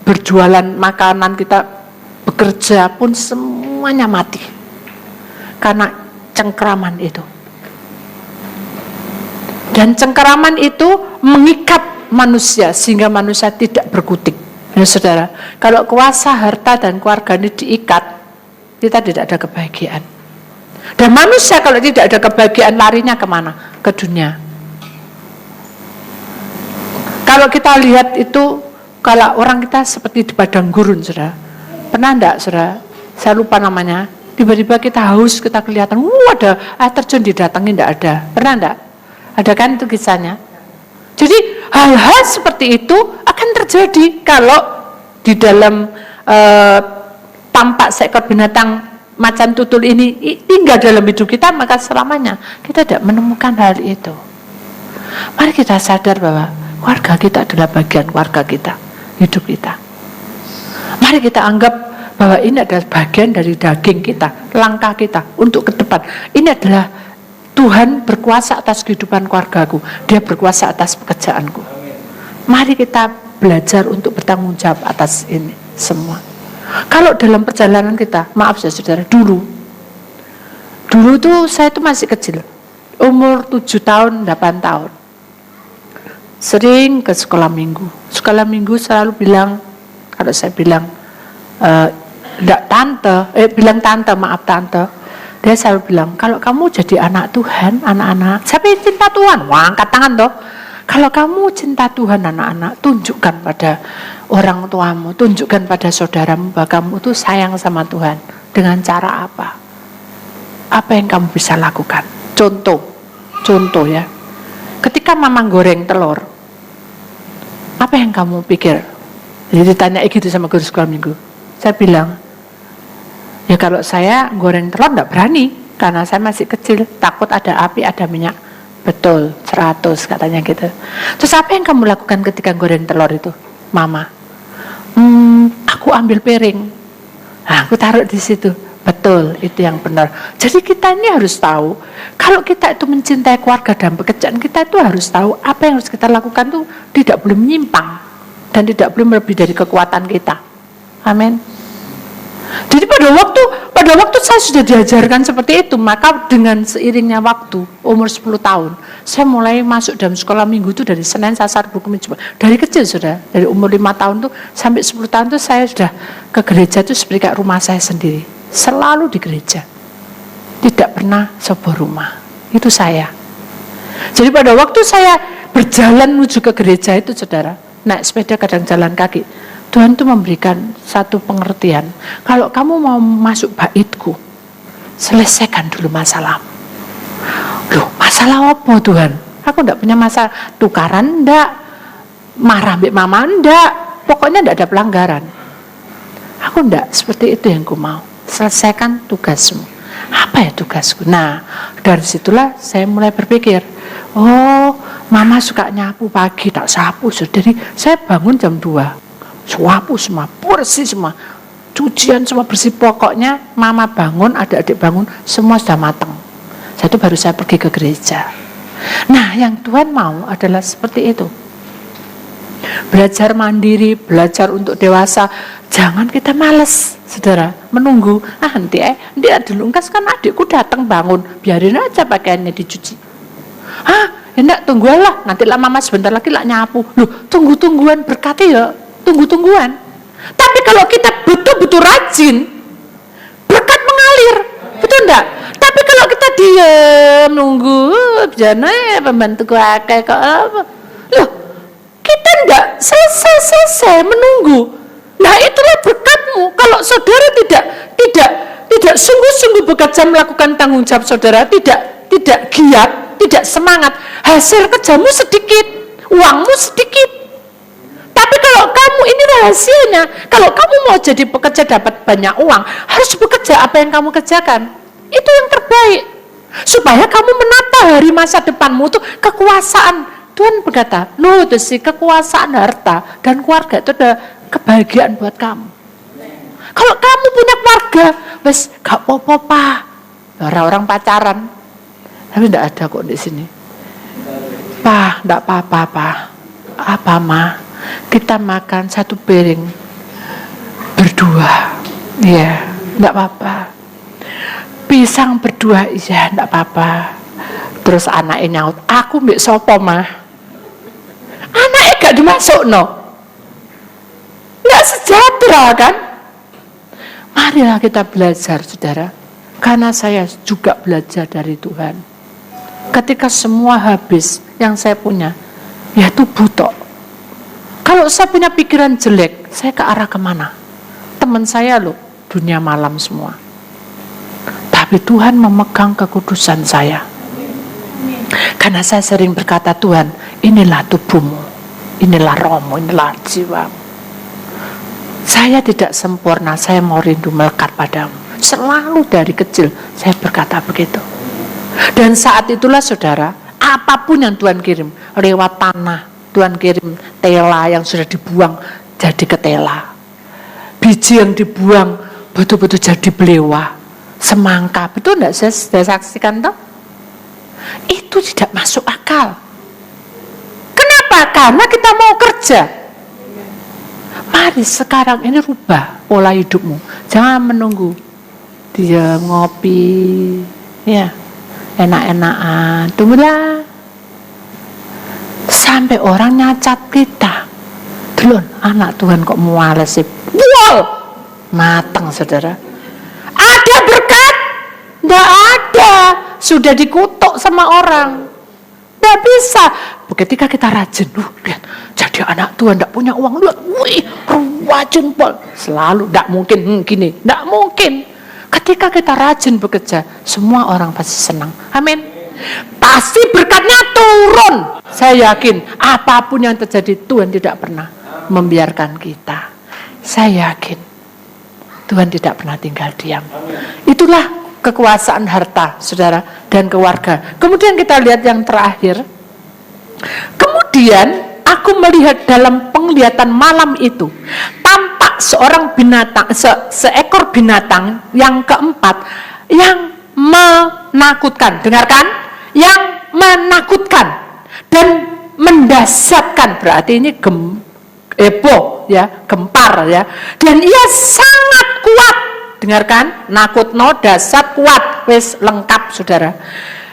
[SPEAKER 1] berjualan makanan, kita bekerja pun semuanya mati karena cengkeraman itu. Dan cengkeraman itu mengikat manusia sehingga manusia tidak berkutik. Ya saudara, kalau kuasa harta dan keluarga ini diikat, kita tidak ada kebahagiaan. Dan manusia kalau tidak ada kebahagiaan larinya kemana? Ke dunia. Kalau kita lihat itu, kalau orang kita seperti di padang gurun, saudara. Pernah enggak, saudara? Saya lupa namanya. Tiba-tiba kita haus, kita kelihatan, ada air terjun didatangi, enggak ada. Pernah enggak? Ada kan itu kisahnya? Jadi hal-hal seperti itu akan terjadi kalau di dalam tampak seekor binatang macan tutul ini tinggal dalam hidup kita, maka selamanya kita tidak menemukan hal itu. Mari kita sadar bahwa keluarga kita adalah bagian keluarga kita, hidup kita. Mari kita anggap bahwa ini adalah bagian dari daging kita, langkah kita untuk ke depan. Ini adalah Tuhan berkuasa atas kehidupan keluargaku, Dia berkuasa atas pekerjaanku. Mari kita belajar untuk bertanggung jawab atas ini semua. Kalau dalam perjalanan kita, maaf ya saudara, dulu tuh saya tuh masih kecil, umur 7 tahun, 8 tahun. Sering ke sekolah minggu. Sekolah minggu selalu bilang, kalau saya bilang, bilang tante, maaf tante. Dia selalu bilang, kalau kamu jadi anak Tuhan, anak-anak, siapa yang cinta Tuhan? Wah, angkat tangan toh. Kalau kamu cinta Tuhan, anak-anak, tunjukkan pada orang tuamu, tunjukkan pada saudaramu bahwa kamu tuh sayang sama Tuhan. Dengan cara apa? Apa yang kamu bisa lakukan? Contoh ya. Ketika mama goreng telur, apa yang kamu pikir? Jadi ditanya gitu sama guru sekolah minggu. Saya bilang, ya kalau saya goreng telur enggak berani, karena saya masih kecil, takut ada api, ada minyak. Betul, 100 katanya gitu. Terus apa yang kamu lakukan ketika goreng telur itu? Mama, aku ambil piring. Nah, aku taruh di situ. Betul, itu yang benar. Jadi kita ini harus tahu, kalau kita itu mencintai keluarga dan pekerjaan, kita itu harus tahu apa yang harus kita lakukan itu tidak boleh menyimpang dan tidak boleh melebihi dari kekuatan kita. Amin. Jadi pada waktu saya sudah diajarkan seperti itu, maka dengan seiringnya waktu, umur 10 tahun, saya mulai masuk dalam sekolah minggu itu dari Senin, Selasa, Rabu, Kamis, Jumat. Dari kecil sudah, dari umur 5 tahun tuh sampai 10 tahun tuh saya sudah ke gereja tuh seperti kayak rumah saya sendiri. Selalu di gereja. Tidak pernah sebuah rumah. Itu saya. Jadi pada waktu saya berjalan menuju ke gereja itu saudara, naik sepeda kadang jalan kaki, Tuhan itu memberikan satu pengertian. Kalau kamu mau masuk baitku, selesaikan dulu masalahmu. Loh, masalah apa Tuhan? Aku enggak punya masalah. Tukaran enggak, marah mbak mama enggak, pokoknya enggak ada pelanggaran. Aku enggak, seperti itu yang ku mau. Selesaikan tugasmu. Apa ya tugasku? Nah, dari situlah saya mulai berpikir, oh, mama suka nyapu pagi, tak sapu. Jadi saya bangun jam 2. Sapu semua, bersih semua, cucian semua bersih, pokoknya mama bangun, adik-adik bangun, semua sudah matang. Itu baru saya pergi ke gereja. Nah, yang Tuhan mau adalah seperti itu. Belajar mandiri, belajar untuk dewasa. Jangan kita malas, saudara, menunggu. Nanti dulu kan adikku datang bangun, biarin aja pakaiannya dicuci. Enggak, tunggulah, nanti lah mama sebentar lagi lah nyapu. Loh, tungguan berkati ya. Tungguan. Tapi kalau kita betul-betul rajin, berkat mengalir, betul enggak? Tapi kalau kita diam nunggu, jangan pembantuku akeh kok apa? Loh, kita enggak selesai menunggu. Nah, itulah berkatmu. Kalau saudara tidak sungguh-sungguh bekerja melakukan tanggung jawab saudara, tidak giat, tidak semangat, hasil kerjamu sedikit, uangmu sedikit. Tapi kalau kamu, ini rahasianya, kalau kamu mau jadi pekerja dapat banyak uang, harus bekerja apa yang kamu kerjakan. Itu yang terbaik. Supaya kamu menata hari masa depanmu itu kekuasaan. Tuhan berkata, loh itu sih kekuasaan harta dan keluarga itu ada kebahagiaan buat kamu. Kalau kamu punya keluarga, wes gak apa-apa. Orang-orang pacaran, tapi enggak ada kok di sini. Pak, enggak apa-apa, Pak. Apa, Ma? Kita makan satu piring berdua, ya, enggak apa-apa. Pisang berdua, iya, enggak apa-apa. Terus anaknya nyaut, aku mbek sopo mah? Anaknya gak dimasuk no, enggak sejahtera kan? Marilah kita belajar, saudara, karena saya juga belajar dari Tuhan. Ketika semua habis yang saya punya, yaitu butok. Kalau saya punya pikiran jelek, saya ke arah kemana? Teman saya loh, dunia malam semua. Tapi Tuhan memegang kekudusan saya. Karena saya sering berkata, Tuhan, inilah tubuhmu, inilah rohmu, inilah jiwamu. Saya tidak sempurna, saya mau rindu melekat padamu. Selalu dari kecil saya berkata begitu. Dan saat itulah saudara, apapun yang Tuhan kirim, lewat tanah, Tuhan kirim tela yang sudah dibuang jadi ketela. Biji yang dibuang betul-betul jadi belewa. Semangka, betul enggak? Saya sudah saksikan toh? Itu tidak masuk akal. Kenapa? Karena kita mau kerja. Mari sekarang ini rubah pola hidupmu. Jangan menunggu dia ngopi, ya, enak-enakan. Tunggulah sampai orang nyacat kita. Delon, anak Tuhan kok muales sih? Wow, matang saudara. Ada berkat? Nggak ada. Sudah dikutuk sama orang. Nggak bisa. Ketika kita rajin, lihat, jadi anak Tuhan nggak punya uang, lihat, wih, rajin Paul. Selalu, nggak mungkin gini, nggak mungkin. Ketika kita rajin bekerja, semua orang pasti senang. Amin. Pasti berkatnya turun. Saya yakin, apapun yang terjadi, Tuhan tidak pernah membiarkan kita. Saya yakin, Tuhan tidak pernah tinggal diam. Itulah kekuasaan harta, saudara, dan keluarga. Kemudian kita lihat yang terakhir. Kemudian aku melihat dalam penglihatan malam itu tampak seorang binatang, seekor binatang yang keempat yang menakutkan. Dengarkan, yang menakutkan dan mendasatkan. Berarti ini heboh ya, gempar ya. Dan ia sangat kuat. Dengarkan, nakutno, dasar, kuat, wis lengkap saudara.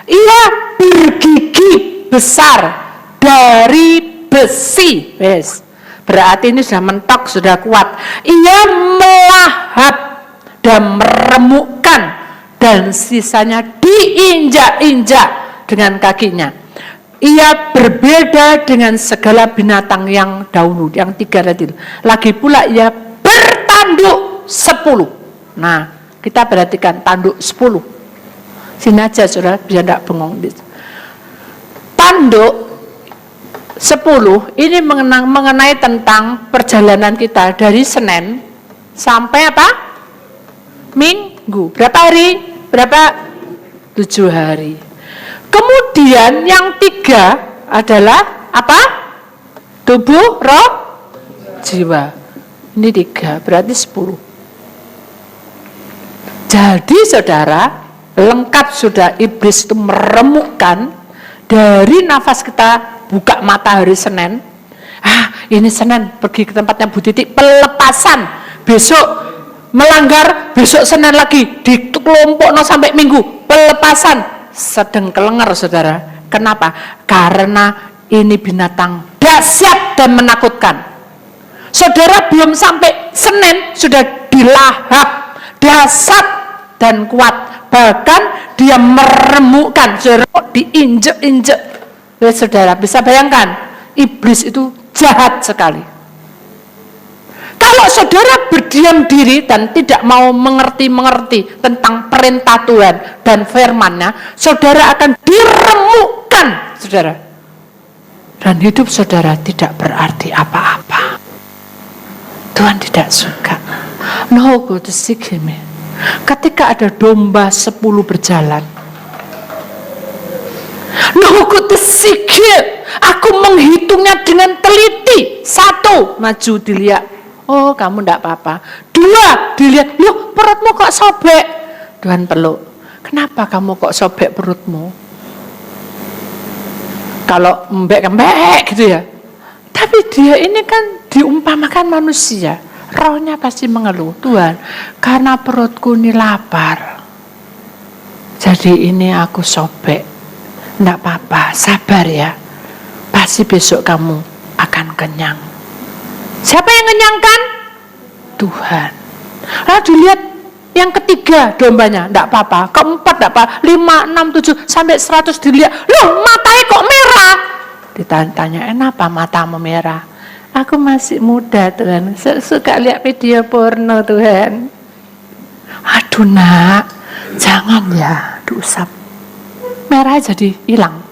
[SPEAKER 1] Ia bergigi besar dari besi, wis. Berarti ini sudah mentok, sudah kuat. Ia melahap dan meremukkan dan sisanya diinjak-injak dengan kakinya. Ia berbeda dengan segala binatang yang dahulu, yang 3 tadi. Lagi pula ia bertanduk 10. Nah, kita perhatikan tanduk 10. Sini aja saudara, biar tidak bengong. Tanduk 10 ini mengenai tentang perjalanan kita dari Senin sampai apa? Minggu. Berapa hari? Berapa? 7 hari. Kemudian yang 3 adalah apa? Tubuh, roh, jiwa. Ini 3, berarti 10. Jadi saudara, lengkap sudah iblis itu meremukkan dari nafas kita buka mata hari Senin. Ini Senin pergi ke tempatnya Bu Titik, pelepasan. Besok melanggar, besok Senin lagi dikelompokno sampai Minggu, pelepasan. Sedang kelengar saudara. Kenapa? Karena ini binatang dahsyat dan menakutkan. Saudara belum sampai Senin sudah dilahap, dahsyat dan kuat. Bahkan dia meremukkan, diinjek-injek. Ya, saudara bisa bayangkan, iblis itu jahat sekali. Kalau saudara berdiam diri dan tidak mau mengerti tentang perintah Tuhan dan firman-Nya, saudara akan diremukkan, saudara. Dan hidup saudara tidak berarti apa-apa. Tuhan tidak suka. No go to seek him. Ketika ada domba 10 berjalan, no go to seek him. Aku menghitungnya dengan teliti. 1, maju dilihat. Oh, kamu enggak apa-apa. 2, dilihat. Loh, perutmu kok sobek. Tuhan peluk. Kenapa kamu kok sobek perutmu? Kalau embek-embek gitu ya. Tapi dia ini kan diumpamakan manusia. Rohnya pasti mengeluh. Tuhan, karena perutku ini lapar. Jadi ini aku sobek. Enggak apa-apa, sabar ya. Pasti besok kamu akan kenyang. Siapa yang kenyangkan? Tuhan. Lalu dilihat yang ketiga dombanya, enggak apa-apa. Keempat enggak apa, 5, 6, 7 sampai 100 dilihat. Loh, matanya kok merah? Ditanya, kenapa matamu merah? Aku masih muda Tuhan, suka lihat video porno Tuhan. Aduh nak, jangan ya diusap. Merah jadi hilang.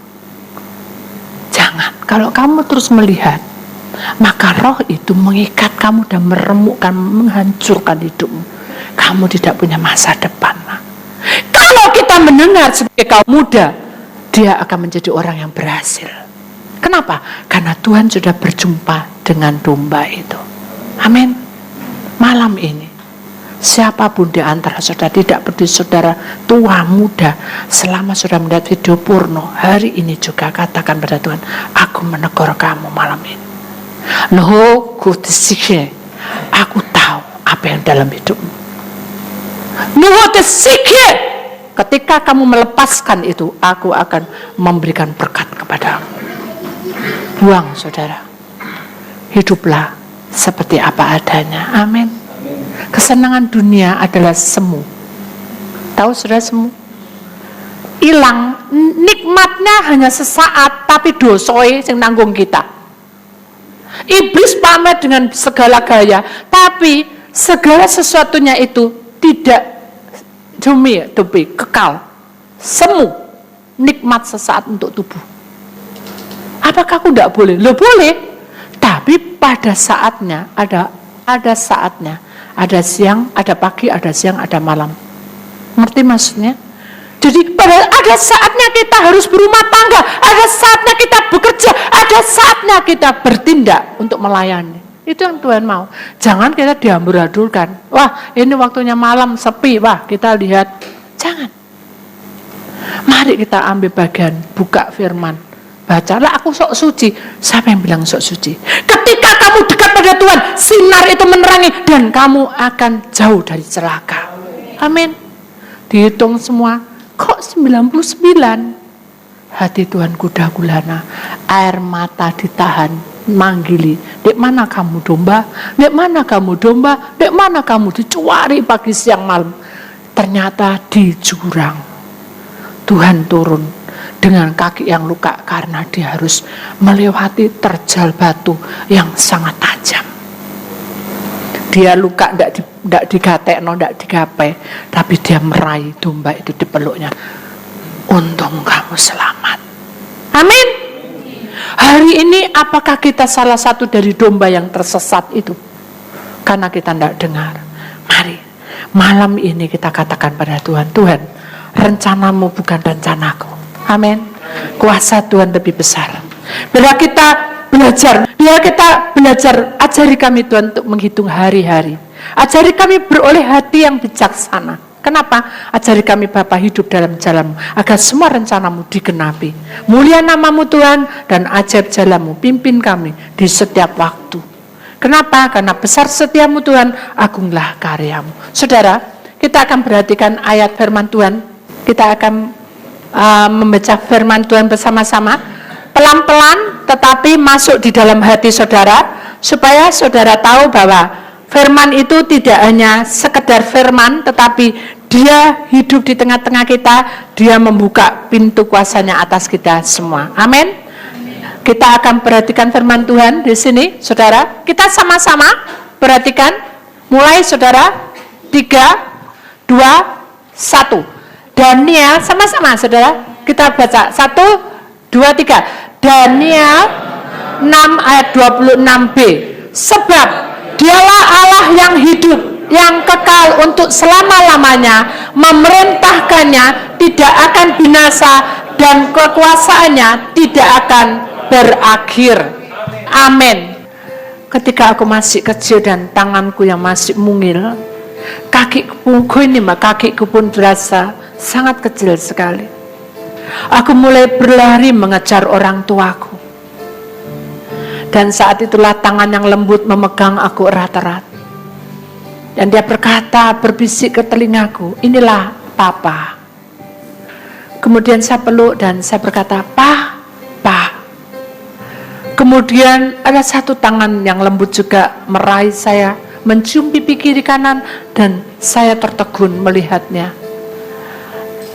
[SPEAKER 1] Jangan, kalau kamu terus melihat, maka roh itu mengikat kamu dan meremukkan, menghancurkan hidupmu. Kamu tidak punya masa depan. Kalau kita mendengar sebagai kaum muda, dia akan menjadi orang yang berhasil. Kenapa? Karena Tuhan sudah berjumpa dengan domba itu. Amin. Malam ini, Siapapun di antara saudara, tidak peduli saudara tua, muda, selama saudara melihat video porno, hari ini juga katakan pada Tuhan, aku menegur kamu malam ini. Loh, aku tahu apa yang dalam hidupmu. Ketika kamu melepaskan itu, aku akan memberikan berkat kepadamu. Buang saudara, hiduplah seperti apa adanya. Amin. Kesenangan dunia adalah semu. Tahu saudara semu? Hilang, nikmatnya hanya sesaat, tapi dosoi yang nanggung kita. Iblis pamer dengan segala gaya, tapi segala sesuatunya itu tidak kekal. Semu, nikmat sesaat untuk tubuh. Apakah aku tidak boleh? Loh boleh, tapi pada saatnya ada saatnya, ada siang, ada pagi, ada siang, ada malam. Ngerti maksudnya? Jadi ada saatnya kita harus berumah tangga, ada saatnya kita bekerja, ada saatnya kita bertindak untuk melayani. Itu yang Tuhan mau. Jangan kita diamburadulkan. Wah, ini waktunya malam sepi, wah kita lihat. Jangan. Mari kita ambil bagian, buka firman. Bacalah, aku sok suci. Siapa yang bilang sok suci? Ketika kamu dekat pada Tuhan, sinar itu menerangi dan kamu akan jauh dari celaka. Amin. Dihitung semua, kok 99? Hati Tuhan kuda gulana, air mata ditahan, manggili. Dek mana kamu domba? Dek mana kamu domba? Dek mana kamu dicuari pagi siang malam? Ternyata di jurang Tuhan turun dengan kaki yang luka karena dia harus melewati terjal batu yang sangat tajam. Dia luka tidak digatekno, tidak digapai, tapi dia meraih domba itu di peluknya. Untung kamu selamat. Amin. Hari ini apakah kita salah satu dari domba yang tersesat itu? Karena kita tidak dengar. Mari, malam ini kita katakan pada Tuhan, Tuhan, rencanamu bukan rencanaku. Amin. Kuasa Tuhan lebih besar. Bila kita belajar, ajari kami Tuhan untuk menghitung hari-hari. Ajari kami beroleh hati yang bijaksana. Kenapa? Ajari kami Bapa hidup dalam jalan-Mu, agar semua rencana-Mu digenapi. Mulia nama-Mu Tuhan, dan ajaib jalan-Mu, pimpin kami di setiap waktu. Kenapa? Karena besar setiamu Tuhan, agunglah karya-Mu. Saudara, kita akan perhatikan ayat firman Tuhan. Kita akan membaca firman Tuhan bersama-sama. Pelan-pelan, tetapi masuk di dalam hati saudara, supaya saudara tahu bahwa firman itu tidak hanya sekedar firman, tetapi dia hidup di tengah-tengah kita, dia membuka pintu kuasanya atas kita semua. Amin. Kita akan perhatikan firman Tuhan di sini, saudara. Kita sama-sama perhatikan. Mulai saudara, 3, 2, 1. Daniel, sama-sama saudara. Kita baca, 1, 2, 3. Daniel 6 ayat 26b. Sebab dialah Allah yang hidup, yang kekal untuk selama-lamanya, memerintahkannya tidak akan binasa dan kekuasaannya tidak akan berakhir. Amin. Ketika aku masih kecil dan tanganku yang masih mungil, kakiku pun berasa sangat kecil sekali. Aku mulai berlari mengejar orang tuaku. Dan saat itulah tangan yang lembut memegang aku erat-erat. Dan dia berkata, berbisik ke telingaku, inilah Papa. Kemudian saya peluk dan saya berkata, Pa. Kemudian ada satu tangan yang lembut juga meraih saya, mencium pipi kiri kanan, dan saya tertegun melihatnya.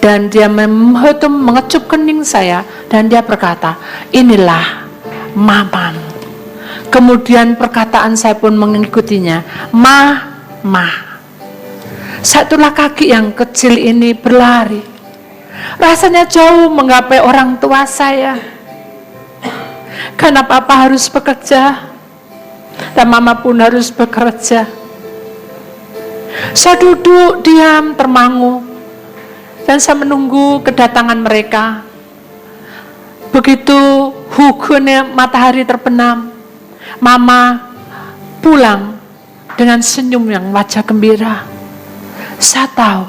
[SPEAKER 1] Dan dia mengecup kening saya, dan dia berkata, inilah Mamam. Kemudian perkataan saya pun mengikutinya, Ma. Satulah kaki yang kecil ini berlari. Rasanya jauh menggapai orang tua saya. Karena Papa harus bekerja, dan Mama pun harus bekerja. Saya duduk diam termangu, dan saya menunggu kedatangan mereka. Begitu hukunya matahari terbenam, Mama pulang dengan senyum yang wajah gembira. Saya tahu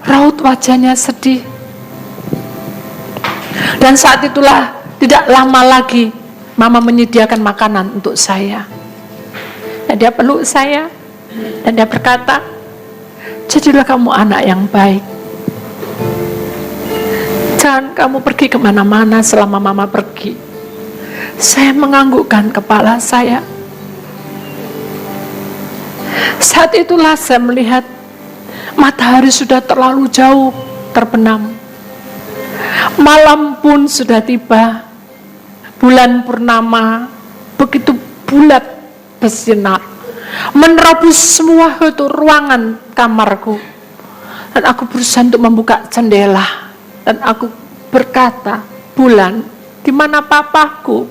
[SPEAKER 1] raut wajahnya sedih. Dan saat itulah tidak lama lagi Mama menyediakan makanan untuk saya. Dan dia peluk saya dan dia berkata, jadilah kamu anak yang baik. Jangan kamu pergi kemana-mana selama Mama pergi. Saya menganggukkan kepala saya. Saat itulah saya melihat matahari sudah terlalu jauh terbenam. Malam pun sudah tiba. Bulan purnama begitu bulat bersinar, menerobos semua itu ruangan kamarku. Dan aku berusaha untuk membuka jendela. Dan aku berkata, bulan, di mana papaku?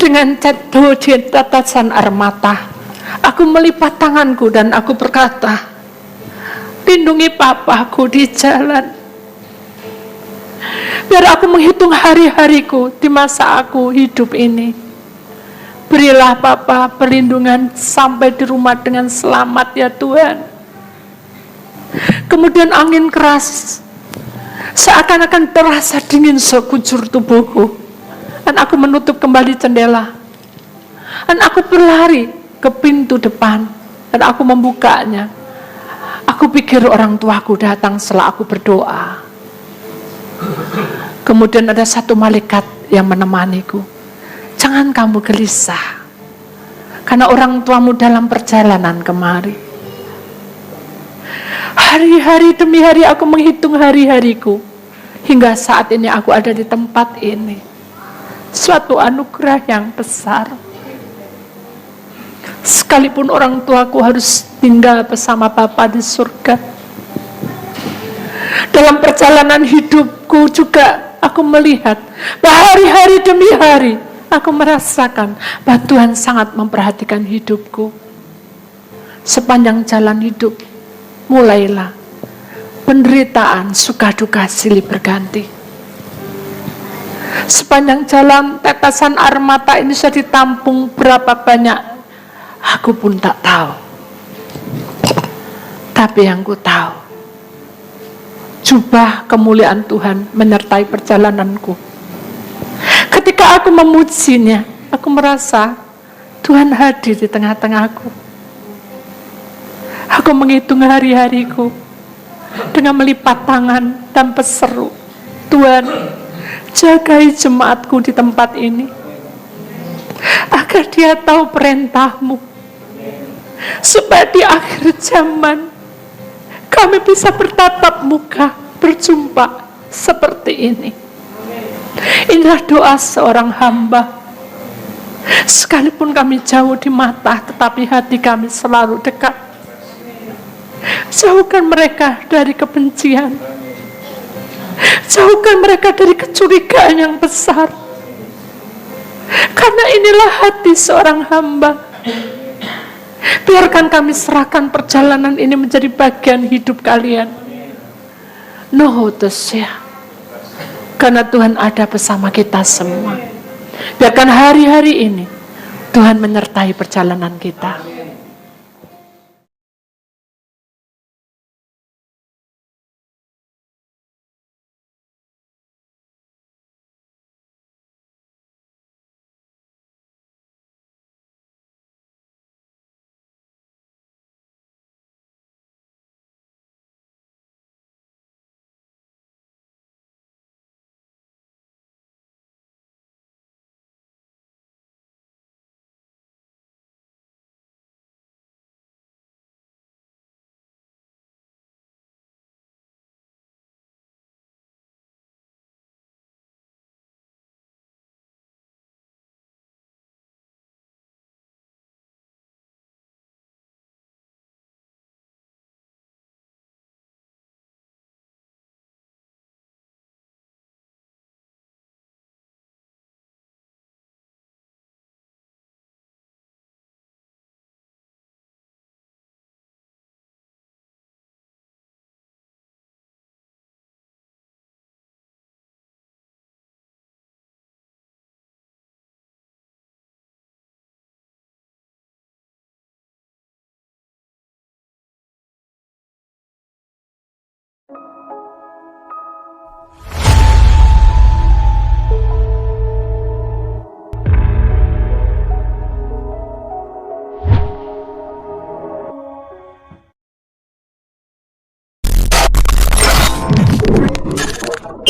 [SPEAKER 1] Dengan tetesan air mata, aku melipat tanganku dan aku berkata, lindungi papaku di jalan. Biar aku menghitung hari-hariku di masa aku hidup ini. Berilah Papa perlindungan sampai di rumah dengan selamat ya Tuhan. Kemudian angin keras seakan-akan terasa dingin sekujur tubuhku. Dan aku menutup kembali jendela. Dan aku berlari ke pintu depan. Dan aku membukanya. Aku pikir orang tuaku datang setelah aku berdoa. Kemudian ada satu malaikat yang menemaniku. Jangan kamu gelisah, karena orang tuamu dalam perjalanan kemari. Hari-hari demi hari aku menghitung hari-hariku. Hingga saat ini aku ada di tempat ini. Suatu anugerah yang besar. Sekalipun orang tuaku harus tinggal bersama Bapa di surga. Dalam perjalanan hidupku juga aku melihat bahwa hari-hari demi hari aku merasakan bahwa Tuhan sangat memperhatikan hidupku. Sepanjang jalan hidup mulailah penderitaan, suka duka silih berganti. Sepanjang jalan tetesan air mata ini sudah ditampung berapa banyak, aku pun tak tahu. Tapi yang ku tahu, jubah kemuliaan Tuhan menyertai perjalananku. Ketika aku memujinya, aku merasa Tuhan hadir di tengah-tengahku. Aku menghitung hari-hariku dengan melipat tangan dan berseru, Tuhan, jagai jemaatku di tempat ini, agar dia tahu perintah-Mu, supaya di akhir zaman kami bisa bertatap muka, berjumpa seperti ini. Inilah doa seorang hamba. Sekalipun kami jauh di mata, tetapi hati kami selalu dekat. Jauhkan mereka dari kebencian. Jauhkan mereka dari kecurigaan yang besar. Karena inilah hati seorang hamba. Biarkan kami serahkan perjalanan ini menjadi bagian hidup kalian. Ya. Karena Tuhan ada bersama kita semua. Biarkan hari-hari ini Tuhan menyertai perjalanan kita.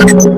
[SPEAKER 2] Thank you.